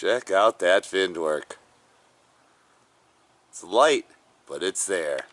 Check out that fin work. It's light, but it's there.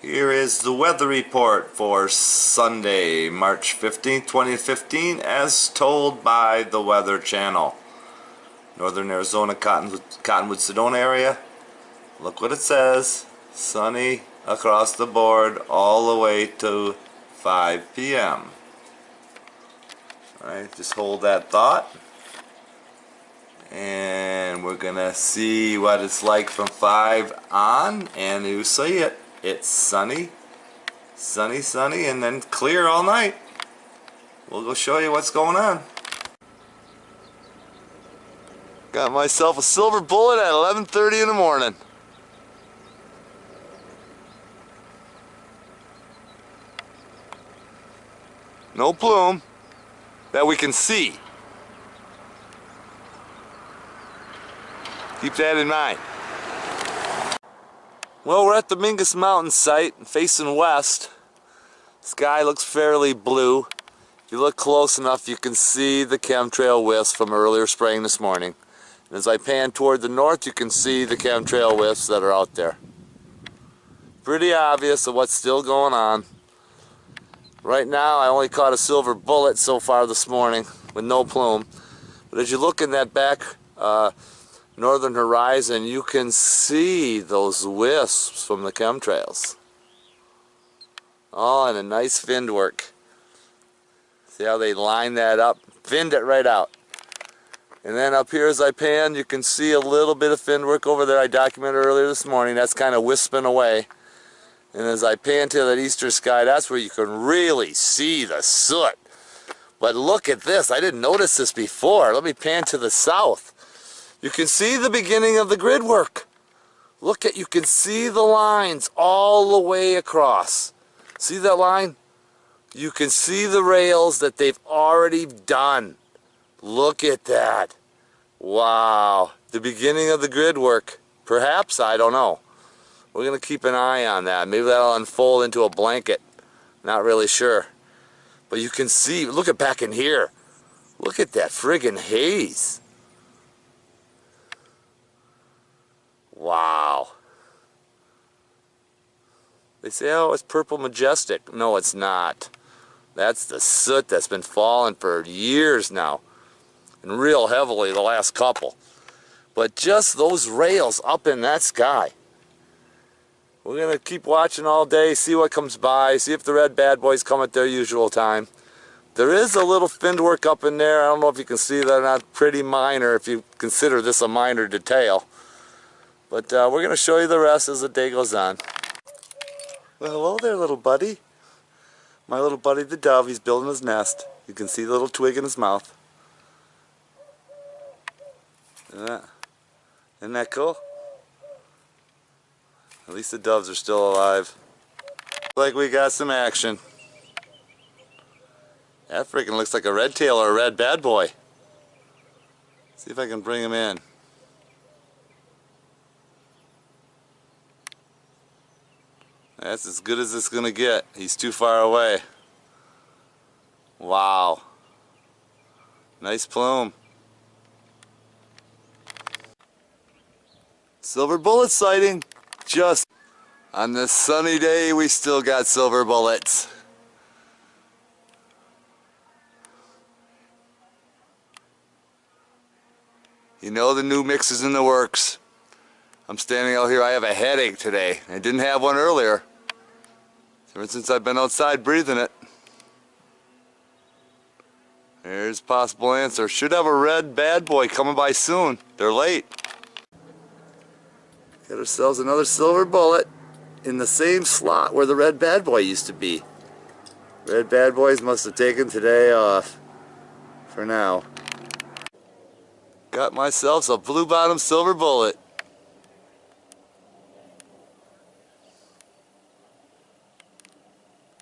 Here is the weather report for Sunday, March 15th, 2015, as told by the Weather Channel. Northern Arizona, Cottonwood, Sedona area. Look what it says. Sunny across the board all the way to 5 p.m. Alright, just hold that thought. And we're gonna see what it's like from 5 on, and you see it. It's sunny, sunny, sunny, and then clear all night. We'll go show you what's going on. Got myself a silver bullet at 11:30 in the morning. No plume that we can see. Keep that in mind. Well, we're at the Mingus Mountain site, facing west. Sky looks fairly blue. If you look close enough, you can see the chemtrail wisps from earlier spraying this morning. And as I pan toward the north, you can see the chemtrail wisps that are out there. Pretty obvious of what's still going on. Right now, I only caught a silver bullet so far this morning with no plume. But as you look in that back northern horizon, you can see those wisps from the chemtrails. Oh, and a nice finned work. See how they line that up? Finned it right out. And then up here as I pan, you can see a little bit of finned work over there I documented earlier this morning. That's kind of wisping away. And as I pan to that eastern sky, that's where you can really see the soot. But look at this. I didn't notice this before. Let me pan to the south. You can see the beginning of the grid work. Look at, you can see the lines all the way across. See that line? You can see the rails that they've already done. Look at that. Wow. The beginning of the grid work. Perhaps, I don't know. We're going to keep an eye on that. Maybe that'll unfold into a blanket. Not really sure. But you can see, look at back in here. Look at that friggin' haze. Wow. They say, oh, it's purple majestic. No, it's not. That's the soot that's been falling for years now. And real heavily the last couple. But just those rails up in that sky. We're going to keep watching all day, see what comes by, see if the red bad boys come at their usual time. There is a little finned work up in there. I don't know if you can see that or not. Pretty minor if you consider this a minor detail. But we're going to show you the rest as the day goes on. Well, hello there, little buddy. My little buddy the dove, he's building his nest. You can see the little twig in his mouth. Isn't that cool? At least the doves are still alive. Like we got some action. That freaking looks like a red tail or a red bad boy. See if I can bring him in. That's as good as it's gonna get. He's too far away. Wow. Nice plume. Silver bullet sighting. Just on this sunny day, we still got silver bullets. You know the new mix is in the works. I'm standing out here, I have a headache today. I didn't have one earlier. Ever since I've been outside breathing it. There's a possible answer. Should have a red bad boy coming by soon. They're late. Got ourselves another silver bullet in the same slot where the red bad boy used to be. Red bad boys must have taken today off. For now. Got myself a blue bottom silver bullet.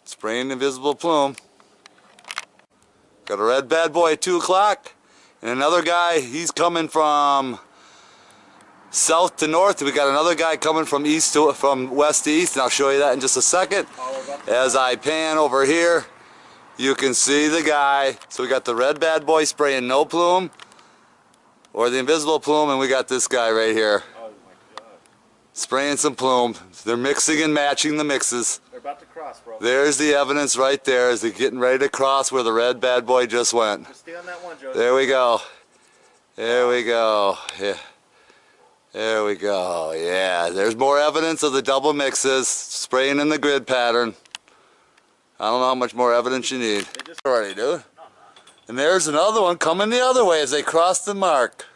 Spraying invisible plume. Got a red bad boy at 2 o'clock. And another guy, he's coming from south to north. We got another guy coming from west to east, and I'll show you that in just a second. As I pan over here, You can see the guy. So we got the red bad boy spraying no plume, or the invisible plume, and we got this guy right here. Oh my God. Spraying some plume. They're mixing and matching the mixes. They're about to cross, bro. There's the evidence right there as they're getting ready to cross where the red bad boy just went. Just stay on that one, Joe. There we go. There we go. Yeah. There we go. Yeah, there's more evidence of the double mixes spraying in the grid pattern. I don't know how much more evidence you need. Already, dude. And there's another one coming the other way as they cross the mark.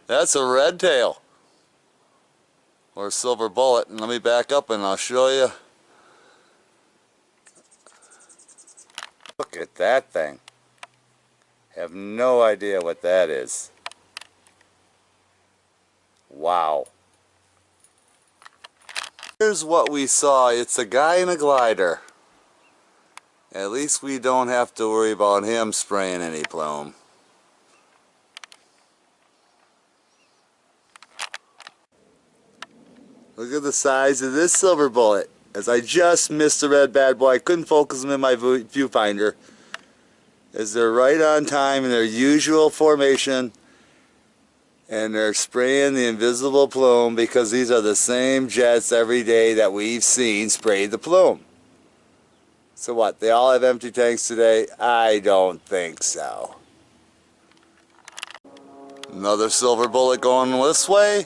That's a red tail. Or a silver bullet. And let me back up and I'll show you. Look at that thing. Have no idea what that is. Wow. Here's what we saw. It's a guy in a glider. At least we don't have to worry about him spraying any plume. Look at the size of this silver bullet. As I just missed the red bad boy, I couldn't focus them in my viewfinder. As they're right on time in their usual formation. And they're spraying the invisible plume because these are the same jets every day that we've seen spray the plume. So what, they all have empty tanks today? I don't think so. Another silver bullet going this way.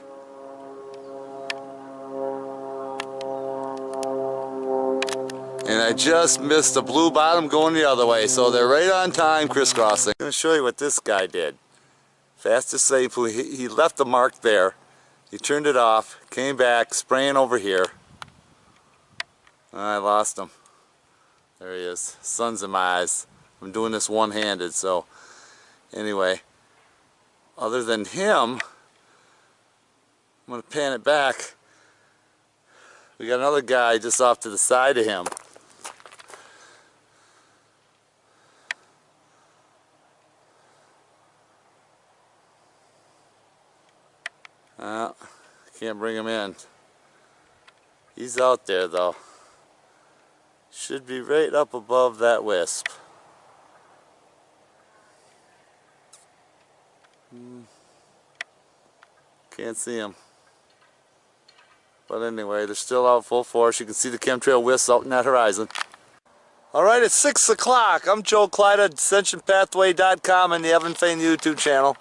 And I just missed the blue bottom going the other way, so they're right on time crisscrossing. I'm going to show you what this guy did. Fastest save, he left the mark there. He turned it off, came back, spraying over here. I lost him. There he is. Sun's in my eyes. I'm doing this one-handed, so anyway. Other than him, I'm going to pan it back. We got another guy just off to the side of him. Can't bring him in. He's out there though. Should be right up above that wisp. Can't see him. But anyway, they're still out full force. You can see the chemtrail wisps out in that horizon. Alright, it's 6 o'clock. I'm Joe Clyde at AscensionPathway.com and the Evan Fain YouTube channel.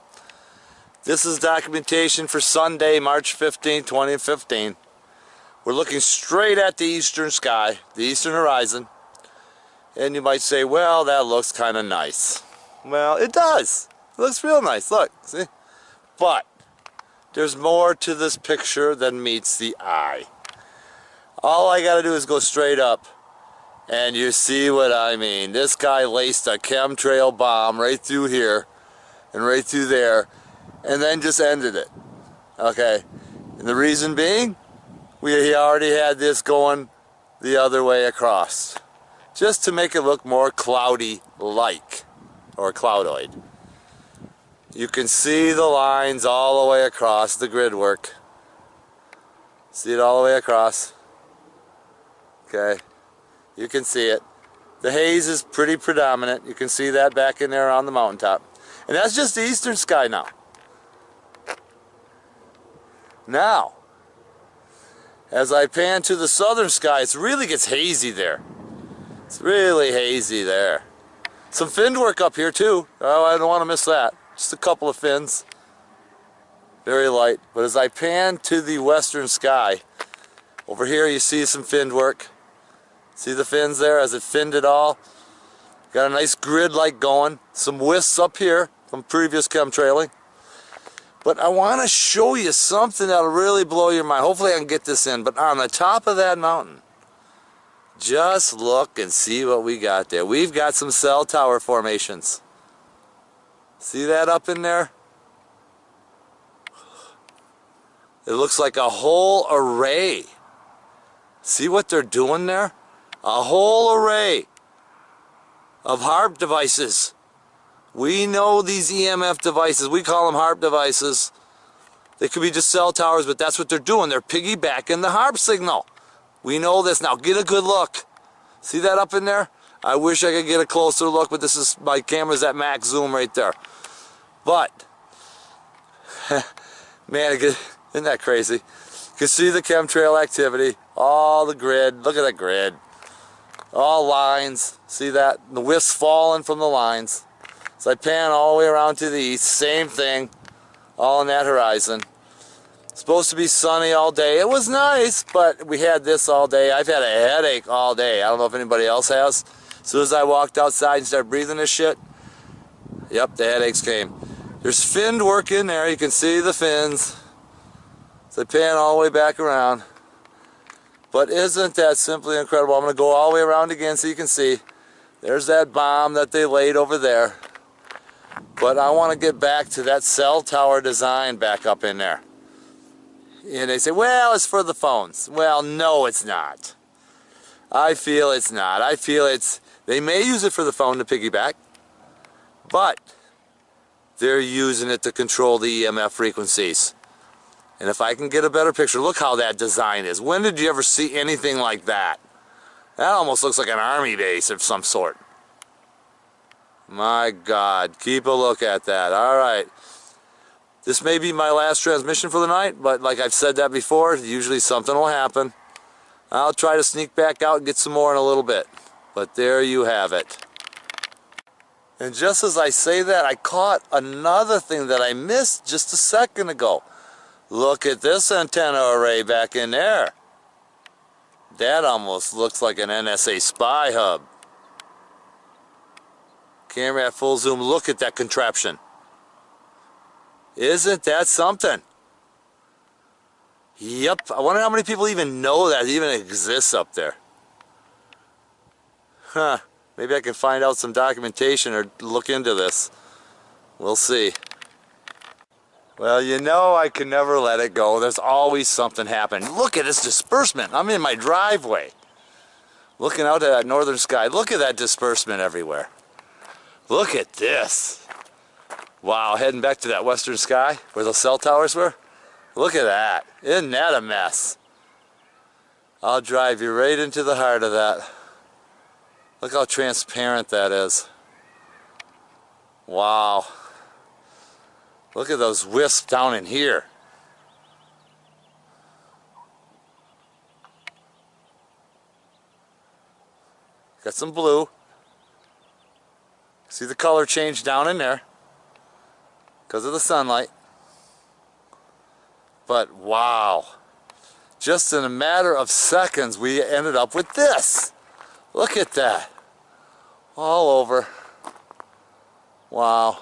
This is documentation for Sunday, March 15, 2015. We're looking straight at the eastern sky, the eastern horizon. And you might say, well, that looks kind of nice. Well, it does. It looks real nice. Look, see? But there's more to this picture than meets the eye. All I got to do is go straight up. And you see what I mean. This guy laced a chemtrail bomb right through here and right through there. And then just ended it. Okay, and the reason being, he already had this going the other way across, just to make it look more cloudy-like, or cloudoid. You can see the lines all the way across the grid work. See it all the way across. Okay, you can see it. The haze is pretty predominant. You can see that back in there on the mountaintop. And that's just the eastern sky now. Now, as I pan to the southern sky, it really gets hazy there. It's really hazy there. Some fin work up here too. Oh, I don't want to miss that. Just a couple of fins. Very light. But as I pan to the western sky, over here you see some fin work. See the fins there as it finned it all? Got a nice grid light going. Some wisps up here from previous chemtrailing. But I want to show you something that'll really blow your mind. Hopefully I can get this in. But on the top of that mountain, just look and see what we got there. We've got some cell tower formations. See that up in there? It looks like a whole array. See what they're doing there? A whole array of HARP devices. We know these EMF devices, we call them HARP devices. They could be just cell towers, but that's what they're doing. They're piggybacking the HARP signal. We know this now. Get a good look. See that up in there? I wish I could get a closer look, but this is, my camera's at max zoom right there. But, man, isn't that crazy? You can see the chemtrail activity, all the grid, look at that grid. All lines, see that? The wisps falling from the lines. So I pan all the way around to the east, same thing, all in that horizon. Supposed to be sunny all day. It was nice, but we had this all day. I've had a headache all day. I don't know if anybody else has. As soon as I walked outside and started breathing this shit, yep, the headaches came. There's finned work in there. You can see the fins. So I pan all the way back around. But isn't that simply incredible? I'm going to go all the way around again so you can see. There's that bomb that they laid over there. But I want to get back to that cell tower design back up in there. And they say, well, it's for the phones. Well, no, it's not. I feel it's not. I feel they may use it for the phone to piggyback, but they're using it to control the EMF frequencies. And if I can get a better picture, look how that design is. When did you ever see anything like that? That almost looks like an army base of some sort. My God, keep a look at that. All right. This may be my last transmission for the night, but like I've said that before, usually something will happen. I'll try to sneak back out and get some more in a little bit. But there you have it. And just as I say that, I caught another thing that I missed just a second ago. Look at this antenna array back in there. That almost looks like an NSA spy hub. Camera at full zoom, look at that contraption. Isn't that something? Yep, I wonder how many people even know that even exists up there. Huh, maybe I can find out some documentation or look into this. We'll see. Well, you know I can never let it go. There's always something happening. Look at this disbursement. I'm in my driveway. Looking out at that northern sky. Look at that disbursement everywhere. Look at this. Wow, heading back to that western sky where those cell towers were. Look at that. Isn't that a mess? I'll drive you right into the heart of that. Look how transparent that is. Wow. Look at those wisps down in here. Got some blue. See the color change down in there because of the sunlight. But wow, just in a matter of seconds we ended up with this. Look at that. All over. Wow.